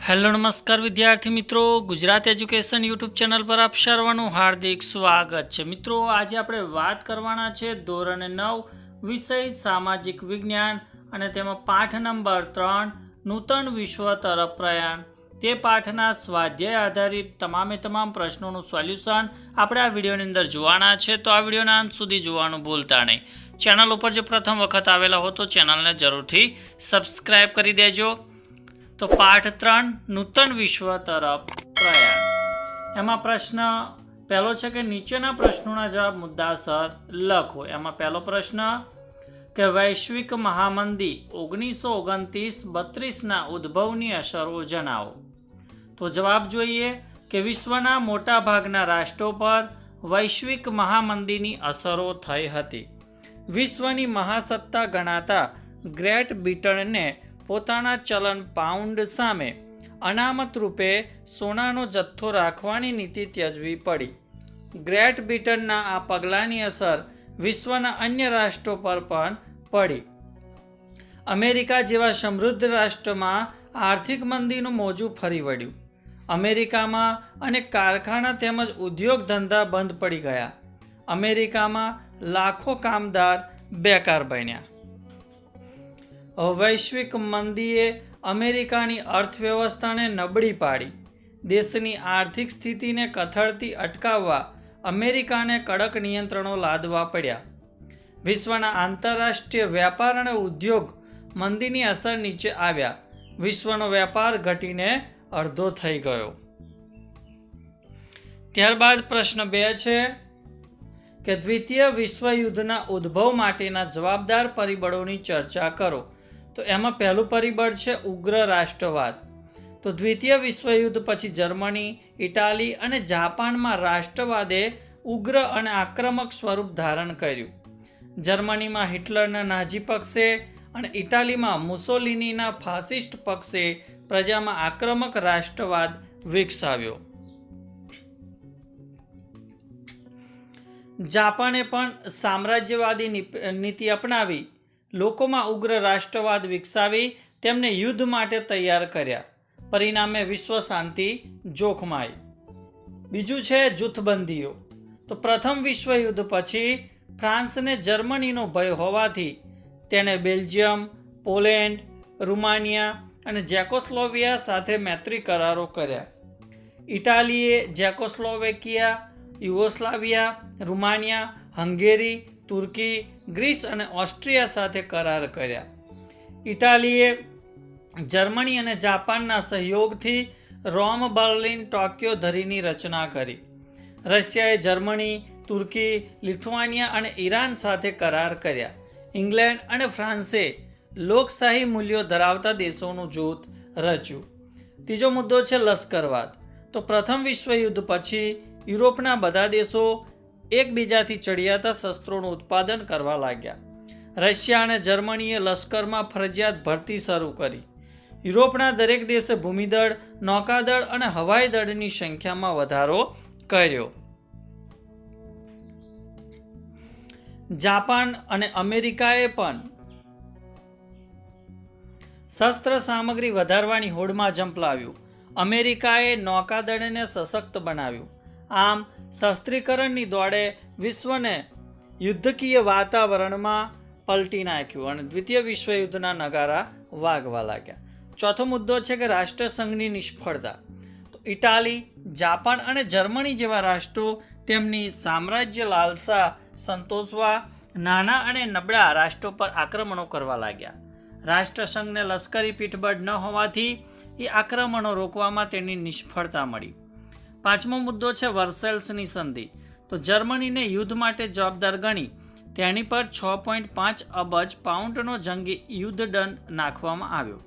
Hello નમસ્કાર વિદ્યાર્થી મિત્રો, ગુજરાત એજ્યુકેશન યુટ્યુબ ચેનલ પર આપ સર્વનું હાર્દિક સ્વાગત છે। મિત્રો, આજે આપણે વાત કરવાના છે ધોરણ 9 વિષય સામાજિક વિજ્ઞાન અને તેમાં પાઠ નંબર 3 નૂતન વિશ્વ તરફ પ્રયાણ। તે પાઠના સ્વાધ્યાય આધારિત તમામ પ્રશ્નોનું સોલ્યુશન આપણે આ વિડીયોની અંદર જોવાના છે, તો આ વિડીયોના અંત સુધી જોવાનું ભૂલતા નહીં। ચેનલ ઉપર જો પ્રથમ વખત આવેલા હો તો ચેનલને જરૂરથી સબસ્ક્રાઇબ કરી દેજો। તો પાઠ 3 નૂતન વિશ્વ તરફ પ્રયાણ। એમાં પ્રશ્ન પહેલો છે કે નીચેના પ્રશ્નોના જવાબ મુદ્દાસર લખો। એમાં પહેલો પ્રશ્ન કે વૈશ્વિક મહામંદી 1929-32ના ઉદ્ભવની અસરો જણાવો। તો જવાબ જોઈએ કે વિશ્વના મોટા ભાગના રાષ્ટ્રો પર વૈશ્વિક મહામંદીની અસરો થઈ હતી। વિશ્વની મહાસત્તા ગણાતા ગ્રેટ બ્રિટનને પોતાના ચલન પાઉન્ડ સામે અનામત રૂપે સોનાનો જથ્થો રાખવાની નીતિ ત્યજવી પડી। ગ્રેટ બ્રિટનના આ પગલાંની અસર વિશ્વના અન્ય રાષ્ટ્રો પર પણ પડી। અમેરિકા જેવા સમૃદ્ધ રાષ્ટ્રમાં આર્થિક મંદીનું મોજું ફરી વળ્યું। અમેરિકામાં અનેક કારખાના તેમજ ઉદ્યોગ ધંધા બંધ પડી ગયા। અમેરિકામાં લાખો કામદાર બેકાર બન્યા। વૈશ્વિક મંદીએ અમેરિકાની અર્થવ્યવસ્થાને નબળી પાડી। દેશની આર્થિક સ્થિતિને કથળતી અટકાવવા અમેરિકાને કડક નિયંત્રણો લાદવા પડ્યા। વિશ્વના આંતરરાષ્ટ્રીય વેપાર અને ઉદ્યોગ મંદીની અસર નીચે આવ્યા। વિશ્વનો વેપાર ઘટીને અડધો થઈ ગયો। ત્યારબાદ પ્રશ્ન 2 છે કે દ્વિતીય વિશ્વયુદ્ધના ઉદ્ભવ માટેના જવાબદાર પરિબળોની ચર્ચા કરો। તો એમાં પહેલું પરિબળ છે ઉગ્ર રાષ્ટ્રવાદ। તો દ્વિતીય વિશ્વયુદ્ધ પછી જર્મની, ઇટાલી અને જાપાનમાં રાષ્ટ્રવાદે ઉગ્ર અને આક્રમક સ્વરૂપ ધારણ કર્યું। જર્મનીમાં હિટલરના નાઝી પક્ષે અને ઇટાલીમાં મુસોલિનીના ફાસિસ્ટ પક્ષે પ્રજામાં આક્રમક રાષ્ટ્રવાદ વિકસાવ્યો। જાપાને પણ સામ્રાજ્યવાદી નીતિ અપનાવી લોકોમાં ઉગ્ર રાષ્ટ્રવાદ વિકસાવી તેમને યુદ્ધ માટે તૈયાર કર્યા। પરિણામે વિશ્વ શાંતિ જોખમાઈ। બીજું છે જૂથબંધીઓ। તો પ્રથમ વિશ્વયુદ્ધ પછી ફ્રાન્સને જર્મનીનો ભય હોવાથી તેને બેલ્જિયમ, પોલેન્ડ, રૂમાનિયા અને જેકોસ્લોવિયા સાથે મૈત્રી કરારો કર્યા। ઇટાલીએ જેકોસ્લોવેકિયા, યુગોસ્લાવિયા, રૂમાનિયા, હંગેરી, તુર્કી, ગ્રીસ અને ઓસ્ટ્રિયા સાથે કરાર કર્યા। ઇટાલીએ જર્મની અને જાપાનના સહયોગથી રોમ, બર્લિન, ટોક્યો ધરીની રચના કરી। રશિયાએ જર્મની, તુર્કી, લિથુઆનિયા અને ઈરાન સાથે કરાર કર્યા। ઇંગ્લેન્ડ અને ફ્રાન્સે લોકશાહી મૂલ્યો ધરાવતા દેશોનું જૂથ રચ્યું। ત્રીજો મુદ્દો છે લશ્કરવાદ। તો પ્રથમ વિશ્વયુદ્ધ પછી યુરોપના બધા દેશો એકબીજાથી ચડિયાતા શસ્ત્રોનું ઉત્પાદન કરવા લાગ્યા। રશિયા અને જર્મનીએ લશ્કરમાં ફરજિયાત ભરતી શરૂ કરી। યુરોપના દરેક દેશે ભૂમિદળ, નૌકાદળ અને હવાઈ દળની સંખ્યામાં વધારો કર્યો। જાપાન અને અમેરિકાએ પણ શસ્ત્ર સામગ્રી વધારવાની હોડમાં ઝંપલાવ્યું। અમેરિકાએ નૌકાદળને સશક્ત બનાવ્યું। આમ શસ્ત્રીકરણની દોડે વિશ્વને યુદ્ધકીય વાતાવરણમાં પલટી નાખ્યું અને દ્વિતીય વિશ્વયુદ્ધના નગારા વાગવા લાગ્યા। ચોથો મુદ્દો છે કે રાષ્ટ્રસંઘની નિષ્ફળતા। તો ઇટાલી, જાપાન અને જર્મની જેવા રાષ્ટ્રો તેમની સામ્રાજ્ય લાલસા સંતોષવા નાના અને નબળા રાષ્ટ્રો પર આક્રમણો કરવા લાગ્યા। રાષ્ટ્રસંઘને લશ્કરી પીઠબળ ન હોવાથી એ આક્રમણો રોકવામાં તેની નિષ્ફળતા મળી। પાંચમો મુદ્દો છે વર્સેલ્સની સંધિ। તો જર્મનીને યુદ્ધ માટે જવાબદાર ગણી તેની પર 6.5 અબજ પાઉન્ડનો જંગી યુદ્ધ દંડ નાખવામાં આવ્યો।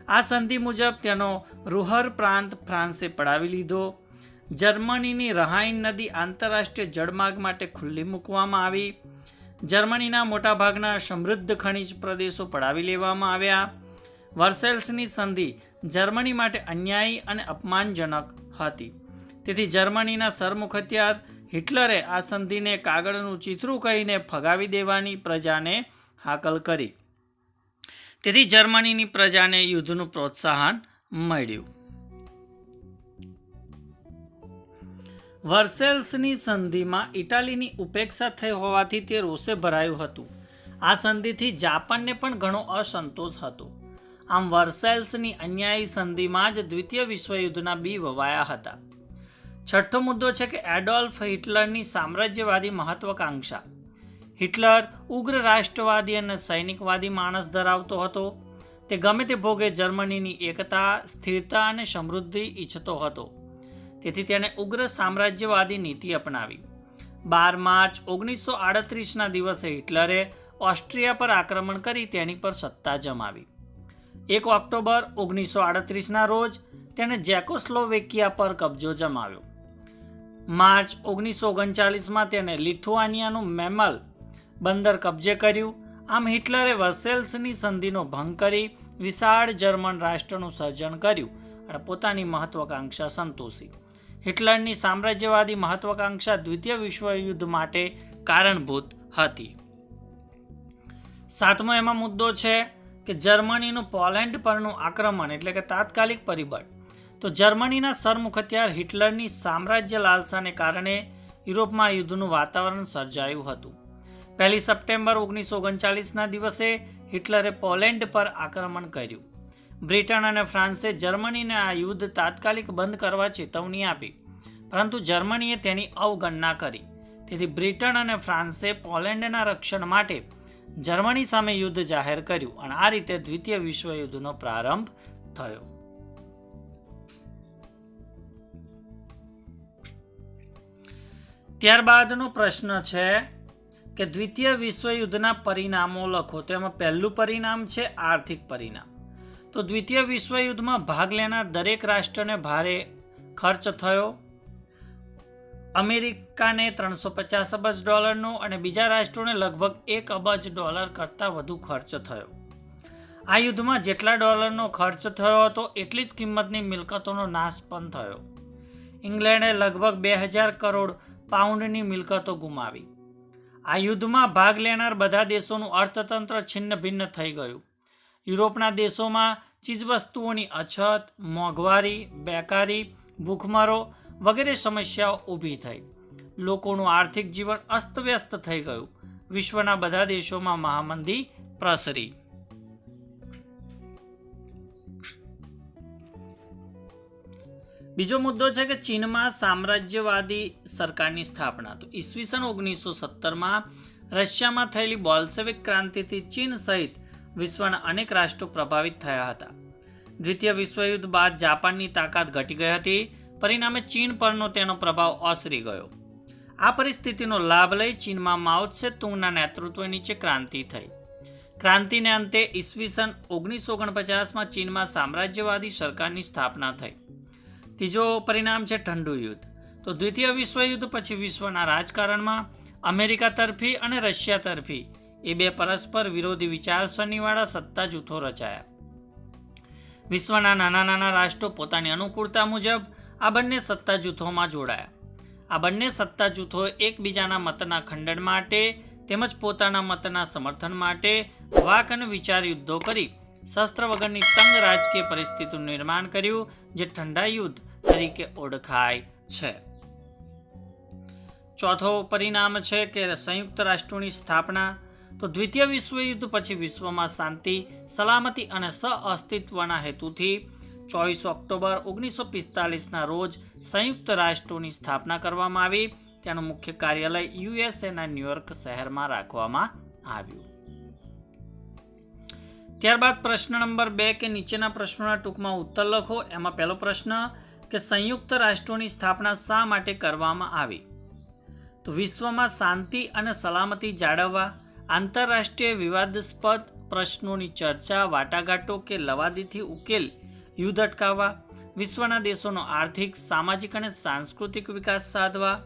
આ સંધિ મુજબ તેનો રૂહર પ્રાંત ફ્રાન્સે પડાવી લીધો। જર્મનીની રહાઇન નદી આંતરરાષ્ટ્રીય જળમાર્ગ માટે ખુલ્લી મૂકવામાં આવી। જર્મનીના મોટાભાગના સમૃદ્ધ ખનિજ પ્રદેશો પડાવી લેવામાં આવ્યા। વર્સેલ્સની સંધિ જર્મની માટે અન્યાયી અને અપમાનજનક હતી। તેથી જર્મનીના સરમુખત્યાર હિટલરે આ સંધિને કાગળનું ચિત્રું કહીને ફગાવી દેવાની પ્રજાને હાકલ કરી। તેથી જર્મનીની પ્રજાને યુદ્ધનું પ્રોત્સાહન મળ્યું। વર્સેલ્સની સંધિમાં ઇટાલીની ઉપેક્ષા થઈ હોવાથી તે રોષે ભરાયું હતું. આ સંધિથી જાપાનને પણ ઘણો અસંતોષ હતો. આમ વર્સેલ્સની અન્યાયી સંધિમાં જ દ્વિતીય વિશ્વયુદ્ધના બી વવાયા હતા. છઠ્ઠો મુદ્દો છે કે એડોલ્ફ હિટલરની સામ્રાજ્યવાદી મહત્વાકાંક્ષા. હિટલર ઉગ્ર રાષ્ટ્રવાદી અને સૈનિકવાદી માણસ ધરાવતો હતો. તે ગમે તે ભોગે જર્મનીની એકતા, સ્થિરતા અને સમૃદ્ધિ ઈચ્છતો હતો. તેથી તેણે ઉગ્ર સામ્રાજ્યવાદી નીતિ અપનાવી. 12 માર્ચ 1938ના દિવસે હિટલરે ઓસ્ટ્રિયા પર આક્રમણ કરી તેની પર સત્તા જમાવી. 1 ઓક્ટોબર 1938ના રોજ તેણે જેકોસ્લોવેકિયા પર કબજો જમાવ્યો. માર્ચ 1939માં તેણે લિથુઆનિયાનું મેમલ બંદર કબજે કર્યું. આમ હિટલરે વર્સેલ્સની સંધિનો ભંગ કરી વિશાળ જર્મન રાષ્ટ્રનું સર્જન કર્યું અને પોતાની મહત્વાકાંક્ષા સંતોષી. હિટલરની સામ્રાજ્યવાદી મહત્વાકાંક્ષા દ્વિતીય વિશ્વયુદ્ધ માટે કારણભૂત હતી. સાતમો એમાં મુદ્દો છે કે જર્મનીનું પોલેન્ડ પરનું આક્રમણ એટલે કે તાત્કાલિક પરિબળ. તો જર્મનીના સરમુખત્યાર હિટલરની સામ્રાજ્ય લાલસાને કારણે યુરોપમાં યુદ્ધનું વાતાવરણ સર્જાયું હતું. 1 સપ્ટેમ્બર 1939ના દિવસે હિટલરે પોલેન્ડ પર આક્રમણ કર્યું. બ્રિટન અને ફ્રાન્સે જર્મનીને આ યુદ્ધ તાત્કાલિક બંધ કરવા ચેતવણી આપી, પરંતુ જર્મનીએ તેની અવગણના કરી. તેથી બ્રિટન અને ફ્રાન્સે પોલેન્ડના રક્ષણ માટે જર્મની સામે યુદ્ધ જાહેર કર્યું અને આ રીતે દ્વિતીય વિશ્વયુદ્ધનો પ્રારંભ થયો. ત્યારબાદનો પ્રશ્ન છે કે દ્વિતીય વિશ્વયુદ્ધના પરિણામો લખો. તો એમાં પહેલું પરિણામ છે આર્થિક પરિણામ. તો દ્વિતીય વિશ્વયુદ્ધમાં ભાગ લેનાર દરેક રાષ્ટ્રને ભારે ખર્ચ થયો. અમેરિકાને $350 અબજ અને બીજા રાષ્ટ્રોને લગભગ $1 અબજ કરતાં વધુ ખર્ચ થયો. આ યુદ્ધમાં જેટલા ડોલરનો ખર્ચ થયો હતો એટલી જ કિંમતની મિલકતોનો નાશ પણ થયો. ઇંગ્લેન્ડે લગભગ 2000 કરોડ પાઉન્ડની મિલકતો ગુમાવી. આ યુદ્ધમાં ભાગ લેનાર બધા દેશોનું અર્થતંત્ર છિન્ન ભિન્ન થઈ ગયું. યુરોપના દેશોમાં ચીજવસ્તુઓની અછત, મોંઘવારી, બેકારી, ભૂખમરો વગેરે સમસ્યાઓ ઊભી થઈ. લોકોનું આર્થિક જીવન અસ્તવ્યસ્ત થઈ ગયું. વિશ્વના બધા દેશોમાં મહામંદી પ્રસરી. બીજો મુદ્દો છે કે ચીનમાં સામ્રાજ્યવાદી સરકારની સ્થાપના. તો ઈસવીસન 1917માં રશિયામાં થયેલી બોલ્શેવિક ક્રાંતિથી ચીન સહિત વિશ્વના અનેક રાષ્ટ્રો પ્રભાવિત થયા હતા. દ્વિતીય વિશ્વયુદ્ધ બાદ જાપાનની તાકાત ઘટી ગઈ હતી. પરિણામે ચીન પરનો તેનો પ્રભાવ ઓસરી ગયો. આ પરિસ્થિતિનો લાભ લઈ ચીનમાં માઓ ત્સે-તુંગના નેતૃત્વ નીચે ક્રાંતિ થઈ. ક્રાંતિને અંતે ઈસવીસન 1949માં ચીનમાં સામ્રાજ્યવાદી સરકારની સ્થાપના થઈ. ત્રીજો પરિણામ છે ઠંડુ યુદ્ધ. તો દ્વિતીય વિશ્વયુદ્ધ પછી વિશ્વના રાજકારણમાં અમેરિકા તરફી અને રશિયા તરફી એ બે પરસ્પર વિરોધી વિચારસરણીવાળા સત્તા જૂથો રચાયા. વિશ્વના નાના નાના રાષ્ટ્રો પોતાની અનુકૂળતા મુજબ આ બંને સત્તા જૂથોમાં જોડાયા. આ બંને સત્તા જૂથોએ એકબીજાના મતના ખંડન માટે તેમજ પોતાના મતના સમર્થન માટે વાક અને વિચાર યુદ્ધો કરી શસ્ત્ર વગરની તંગ રાજકીય પરિસ્થિતિનું નિર્માણ કર્યું, જે ઠંડા યુદ્ધ તરીકે ઓળખાય છે. ચોથો પરિણામ છે કે સંયુક્ત રાષ્ટ્રોની સ્થાપના. તો દ્વિતીય વિશ્વયુદ્ધ પછી વિશ્વમાં શાંતિ, સલામતી અને સહઅસ્તિત્વના હેતુથી 24 ઓક્ટોબર 1945ના રોજ સંયુક્ત રાષ્ટ્રોની સ્થાપના કરવામાં આવી. તેનું મુખ્ય કાર્યાલય યુએસએના ન્યુયોર્ક શહેરમાં રાખવામાં આવ્યું. ત્યારબાદ પ્રશ્ન નંબર 2 કે નીચેના પ્રશ્નોના ટૂંકમાં ઉત્તર લખો. એમાં પહેલો પ્રશ્ન કે સંયુક્ત રાષ્ટ્રોની સ્થાપના શા માટે કરવામાં આવી? તો વિશ્વમાં શાંતિ અને સલામતી જાળવવા, આંતરરાષ્ટ્રીય વિવાદાસ્પદ પ્રશ્નોની ચર્ચા, વાટાઘાટો કે લવાદીથી ઉકેલ, યુદ્ધ અટકાવવા, વિશ્વના દેશોનો આર્થિક, સામાજિક અને સાંસ્કૃતિક વિકાસ સાધવા,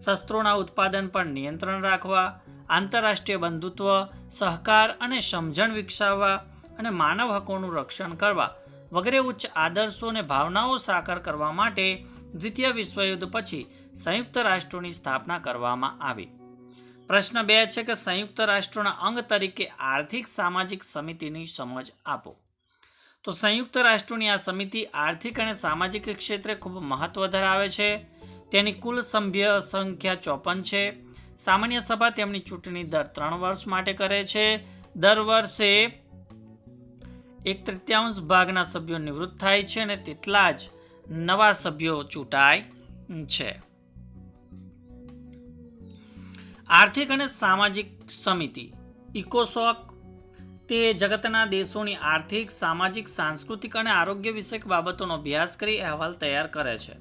શસ્ત્રોના ઉત્પાદન પર નિયંત્રણ રાખવા, આંતરરાષ્ટ્રીય બંધુત્વ, સહકાર અને સમજણ વિકસાવવા અને માનવ હકોનું રક્ષણ કરવા વગેરે ઉચ્ચ આદર્શો અને ભાવનાઓ સાકાર કરવા માટે દ્વિતીય વિશ્વયુદ્ધ પછી સંયુક્ત રાષ્ટ્રોની સ્થાપના કરવામાં આવી. પ્રશ્ન 2 છે કે સંયુક્ત રાષ્ટ્રોના અંગ તરીકે આર્થિક સામાજિક સમિતિની સમજ આપો. તો સંયુક્ત રાષ્ટ્રોની આ સમિતિ આર્થિક અને સામાજિક ક્ષેત્રે ખૂબ મહત્વ ધરાવે છે. તેની કુલ સભ્ય સંખ્યા 54 છે. સામાન્ય સભા તેમની ચૂંટણી દર 3 વર્ષ માટે કરે છે. દર વર્ષે 1/3 ભાગના સભ્યો નિવૃત્ત થાય છે અને તેટલા જ નવા સભ્યો ચૂંટાય છે. આર્થિક અને સામાજિક સમિતિ ઇકોસોક તે જગતના દેશોની આર્થિક, સામાજિક, સાંસ્કૃતિક અને આરોગ્ય વિષયક બાબતોનો અભ્યાસ કરી અહેવાલ તૈયાર કરે છે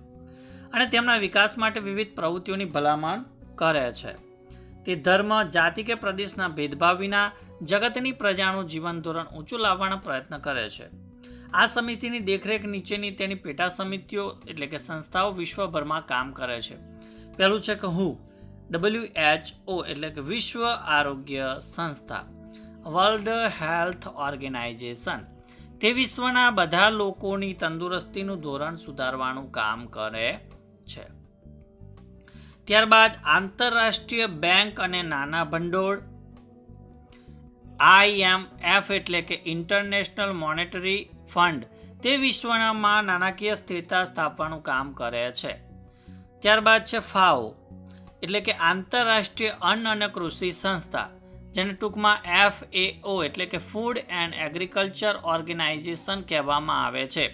અને તેમના વિકાસ માટે વિવિધ પ્રવૃત્તિઓની ભલામણ કરે છે. તે ધર્મ, જાતિ કે પ્રદેશના ભેદભાવ વિના જગતની પ્રજાનું જીવન ધોરણ ઊંચું લાવવાનો પ્રયત્ન કરે છે. આ સમિતિની દેખરેખ નીચેની તેની પેટા સમિતિઓ એટલે કે સંસ્થાઓ વિશ્વભરમાં કામ કરે છે. પહેલું છે કે WHO એટલે કે વિશ્વ આરોગ્ય સંસ્થા, વર્લ્ડ હેલ્થ ઓર્ગેનાઇઝેશન. તે વિશ્વના બધા લોકોની તંદુરસ્તીનું ધોરણ સુધારવાનું કામ કરે છે. ત્યારબાદ આંતરરાષ્ટ્રીય બેંક અને નાના ભંડોળ, IMF એટલે કે ઇન્ટરનેશનલ મોનેટરી ફંડ, તે વિશ્વમાં નાણાકીય સ્થિરતા સ્થાપવાનું કામ કરે છે. ત્યારબાદ છે FAO એટલે કે આંતરરાષ્ટ્રીય અન્ન અને કૃષિ સંસ્થા, જેને ટૂંકમાં FAO એટલે કે ફૂડ એન્ડ એગ્રીકલ્ચર ઓર્ગેનાઇઝેશન કહેવામાં આવે છે.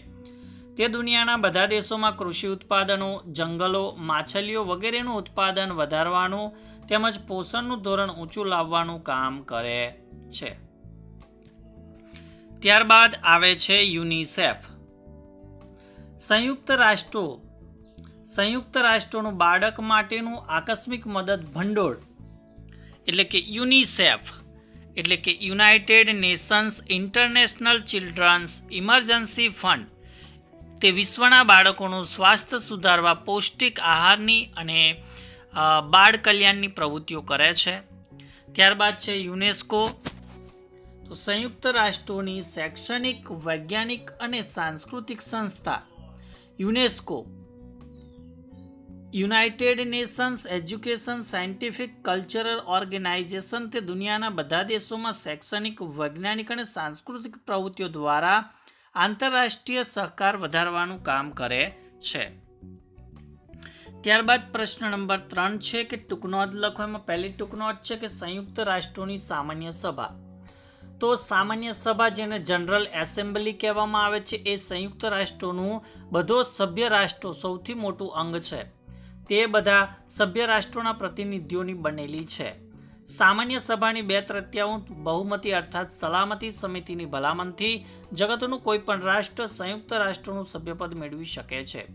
તે દુનિયાના બધા દેશોમાં કૃષિ ઉત્પાદનો, જંગલો, માછલીઓ વગેરેનું ઉત્પાદન વધારવાનું તેમજ પોષણનું ધોરણ ઊંચું લાવવાનું કામ કરે છે. ત્યારબાદ આવે છે યુનિસેફ. સંયુક્ત રાષ્ટ્રોનું બાળક માટેનું આકસ્મિક મદદ ભંડોળ એટલે કે યુનિસેફ એટલે કે United Nations International Children's Emergency Fund, તે વિશ્વના બાળકોનું સ્વાસ્થ્ય સુધારવા, પૌષ્ટિક આહારની અને બાળ કલ્યાણની પ્રવૃત્તિઓ કરે છે. ત્યારબાદ છે યુનેસ્કો. તો સંયુક્ત રાષ્ટ્રોની શૈક્ષણિક, વૈજ્ઞાનિક અને સાંસ્કૃતિક સંસ્થા UNESCO, United Nations education scientific cultural organisation, તે દુનિયાના બધા દેશોમાં શૈક્ષણિક, વૈજ્ઞાનિક અને સાંસ્કૃતિક પ્રવૃત્તિઓ દ્વારા આંતરરાષ્ટ્રીય સહકાર વધારવાનું કામ કરે છે. ત્યારબાદ પ્રશ્ન નંબર 3 છે કે ટૂંકનોંધ લખો. એમાં પહેલી ટૂંકનોંધ છે કે સંયુક્ત રાષ્ટ્રોની સામાન્ય સભા. તો સામાન્ય સભા, જેને જનરલ એસેમ્બલી કહેવામાં આવે છે, એ સંયુક્ત રાષ્ટ્રોનું બધો સભ્ય રાષ્ટ્રો સૌથી મોટું અંગ છે. તે બધા સભ્ય રાષ્ટ્રોના પ્રતિનિધિઓની બનેલી છે. સામાન્ય સભાની 2/3 બહુમતી અર્થાત સલામતી સમિતિની ભલામણથી જગતનું કોઈ પણ રાષ્ટ્ર સંયુક્ત રાષ્ટ્રોનું સભ્યપદ મેળવી શકે છે.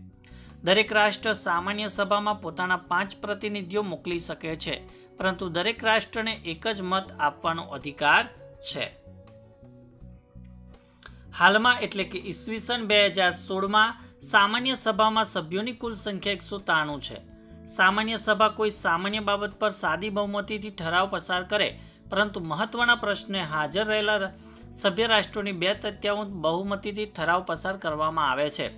દરેક રાષ્ટ્ર સામાન્ય સભામાં પોતાના 5 પ્રતિનિધિઓ મોકલી શકે છે, પરંતુ દરેક રાષ્ટ્રને એક જ મત આપવાનો અધિકાર છે. હાલમાં એટલે કે ઈસવીસન 2016માં સામાન્ય સભામાં સભ્યોની કુલ સંખ્યા 193 છે. સામાન્ય સભા કોઈ સામાન્ય બાબત પર સાદી બહુમતીથી ઠરાવ પસાર કરે, પરંતુ મહત્વના પ્રશ્ને હાજર રહેલા સભ્ય રાષ્ટ્રોની 2/3 બહુમતીથી ઠરાવ પસાર કરવામાં આવે છે.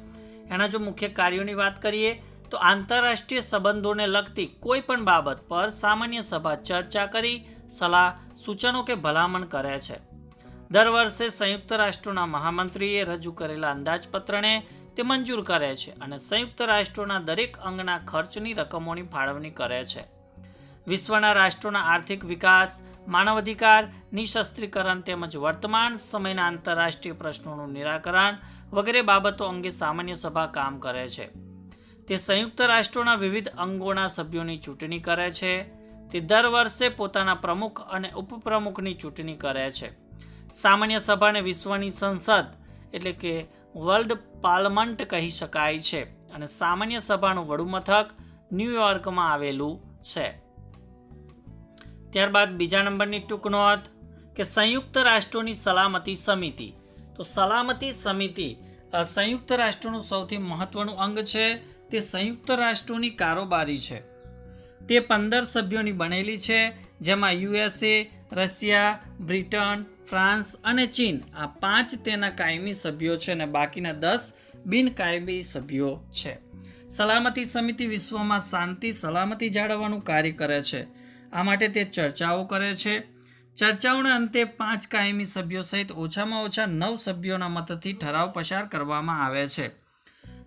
એના જો મુખ્ય કાર્યોની વાત કરીએ તો આંતરરાષ્ટ્રીય સંબંધોને લગતી કોઈ પણ બાબત પર સામાન્ય સભા ચર્ચા કરી સલાહ, સૂચનો કે ભલામણ કરે છે. દર વર્ષે સંયુક્ત રાષ્ટ્રોના મહામંત્રીએ રજૂ કરેલા અંદાજપત્રને તે મંજૂર કરે છે અને સંયુક્ત રાષ્ટ્રોના દરેક અંગના ખર્ચની રકમોની ફાળવણી કરે છે. વિશ્વના રાષ્ટ્રોના આર્થિક વિકાસ, માનવ અધિકાર, નિઃશસ્ત્રીકરણ તેમજ વર્તમાન સમયના આંતરરાષ્ટ્રીય પ્રશ્નોનું નિરાકરણ વગેરે બાબતો અંગે સામાન્ય સભા કામ કરે છે. તે સંયુક્ત રાષ્ટ્રોના વિવિધ અંગોના સભ્યોની ચૂંટણી કરે છે. તે દર વર્ષે પોતાના પ્રમુખ અને ઉપપ્રમુખની ચૂંટણી કરે છે. સામાન્ય સભાને વિશ્વની સંસદ એટલે કે વર્લ્ડ પાર્લામેન્ટ કહી શકાય છે અને સામાન્ય સભાનું વડું મથક ન્યુયોર્કમાં આવેલું છે. ત્યારબાદ બીજા નંબરની ટૂંકનોંધ કે સંયુક્ત રાષ્ટ્રોની સલામતી સમિતિ. તો સલામતી સમિતિ સંયુક્ત રાષ્ટ્રોનું સૌથી મહત્વનું અંગ છે. તે સંયુક્ત રાષ્ટ્રોની કારોબારી છે. તે 15 સભ્યોની બનેલી છે, જેમાં USA, રશિયા, બ્રિટન, ફ્રાન્સ અને ચીન આ 5 તેના કાયમી સભ્યો છે અને બાકીના 10 બિનકાયમી સભ્યો છે. સલામતી સમિતિ વિશ્વમાં શાંતિ, સલામતી જાળવવાનું કાર્ય કરે છે. આ માટે તે ચર્ચાઓ કરે છે. ચર્ચાઓના અંતે 5 કાયમી સભ્યો સહિત ઓછામાં ઓછા 9 સભ્યોના મતથી ઠરાવ પસાર કરવામાં આવે છે.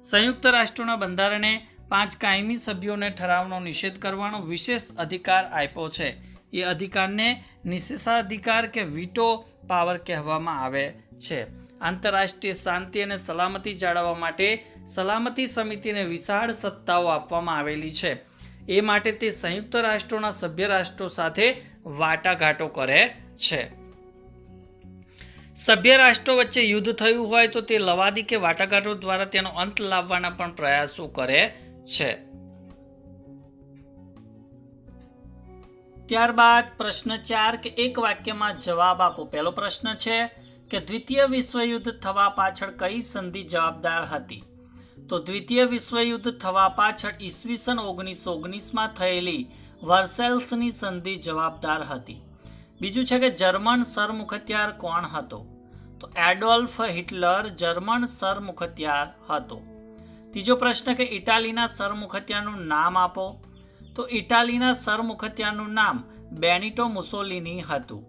સંયુક્ત રાષ્ટ્રોના બંધારણે 5 કાયમી સભ્યોને ઠરાવનો નિષેધ કરવાનો વિશેષ અધિકાર આપ્યો છે. એ અધિકારને નિષેધાધિકાર કે વીટો પાવર કહેવામાં આવે છે. આંતરરાષ્ટ્રીય શાંતિ અને સલામતી જાળવવા માટે સલામતી સમિતિને વિશાળ સત્તાઓ આપવામાં આવેલી છે. એ માટે તે સંયુક્ત રાષ્ટ્રોના સભ્ય રાષ્ટ્રો સાથે વાટાઘાટો કરે છે. સભ્ય રાષ્ટ્રો વચ્ચે યુદ્ધ થયું હોય તો તે લવાદી કે વાટાઘાટો દ્વારા તેનો અંત લાવવાના પણ પ્રયાસો કરે છે. ત્યારબાદ પ્રશ્ન 4 કે એક વાક્યમાં જવાબ આપો. પહેલો પ્રશ્ન છે કે દ્વિતીય વિશ્વયુદ્ધ થવા પાછળ કઈ સંધિ જવાબદાર હતી? તો દ્વિતીય વિશ્વયુદ્ધ થવા પાછળ ઈસવીસન 1919માં થયેલી વર્સેલ્સની સંધિ જવાબદાર હતી. બીજું છે કે જર્મન સરમુખત્યાર કોણ હતો? તો એડોલ્ફ હિટલર જર્મન સરમુખત્યાર હતો. ત્રીજો પ્રશ્ન કે ઇટાલીના સરમુખત્યારનું નામ આપો. તો ઇટાલીના સરમુખત્યારનું નામ બેનિટો મુસોલિની હતું.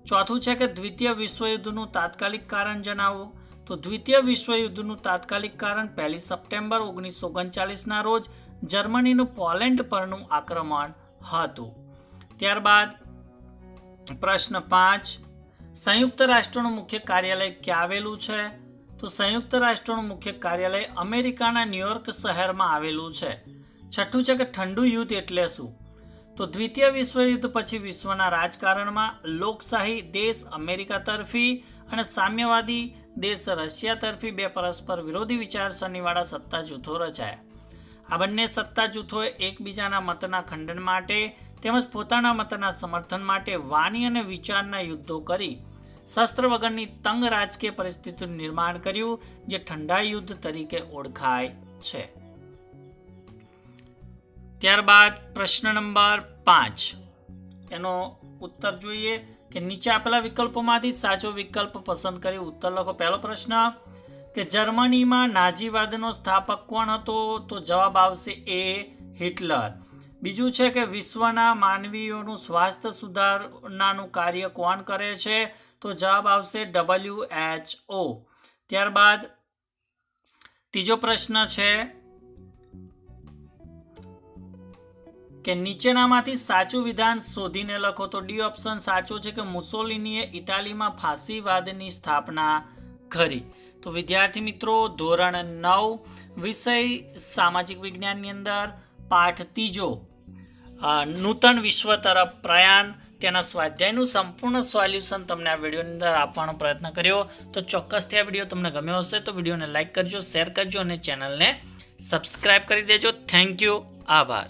ચોથું છે કે દ્વિતીય વિશ્વયુદ્ધનું તાત્કાલિક કારણ જણાવો. તો દ્વિતીય વિશ્વયુદ્ધનું તાત્કાલિક કારણ 1 સપ્ટેમ્બર 1939ના રોજ જર્મનીનું પોલેન્ડ પરનું આક્રમણ હતું. ત્યારબાદ પ્રશ્ન 5 સંયુક્ત રાષ્ટ્રોનું મુખ્ય કાર્યાલય ક્યાં આવેલું છે? તો સંયુક્ત રાષ્ટ્રોનું મુખ્ય કાર્યાલય અમેરિકાના ન્યુયોર્ક શહેરમાં આવેલું છે. છઠ્ઠું છે કે ઠંડુ યુદ્ધ એટલે શું? તો દ્વિતીય વિશ્વયુદ્ધ પછી વિશ્વના રાજકારણમાં લોકશાહી દેશ અમેરિકા તરફી અને સામ્યવાદી દેશ રશિયા તરફી બે પરસ્પર વિરોધી વિચારસરણીવાળા સત્તા જૂથો રચાયા. આ બંને સત્તા જૂથોએ એકબીજાના મતના ખંડન માટે તેમજ પોતાના મતના સમર્થન માટે વાણી અને વિચારના યુદ્ધો કરી શસ્ત્ર વગરની તંગ રાજકીય પરિસ્થિતિનું નિર્માણ કર્યું, જે ઠંડા યુદ્ધ તરીકે ઓળખાય છે. ત્યારબાદ પ્રશ્ન નંબર 5 એનો ઉત્તર જોઈએ કે નીચે આપેલા વિકલ્પોમાંથી સાચો વિકલ્પ પસંદ કરી ઉત્તર લખો. પહેલો પ્રશ્ન કે જર્મનીમાં નાઝીવાદનો સ્થાપક કોણ હતો? તો જવાબ આવશે એ હિટલર. બીજું છે કે વિશ્વના માનવીઓનું સ્વાસ્થ્ય સુધારણાનું કાર્ય કોણ કરે છે? તો જવાબ આવશે WHO. ત્યારબાદ ત્રીજો પ્રશ્ન છે કે નીચેનામાંથી સાચું વિધાન શોધીને લખો. તો ડી ઓપ્શન સાચો છે કે મુસોલિનીએ ઇટાલીમાં ફાસીવાદની સ્થાપના કરી. તો વિદ્યાર્થી મિત્રો, ધોરણ 9 વિષય સામાજિક વિજ્ઞાનની અંદર પાઠ 3 નૂતન વિશ્વ તરફ પ્રયાણ, તેના સ્વાધ્યાયનું સંપૂર્ણ સોલ્યુશન તમને આ વિડીયોની અંદર આપવાનો પ્રયત્ન કર્યો. તો ચોક્કસથી આ વિડીયો તમને ગમ્યો હશે તો વિડીયોને લાઇક કરજો, શેર કરજો અને ચેનલને સબસ્ક્રાઇબ કરી દેજો. Thank you. આભાર.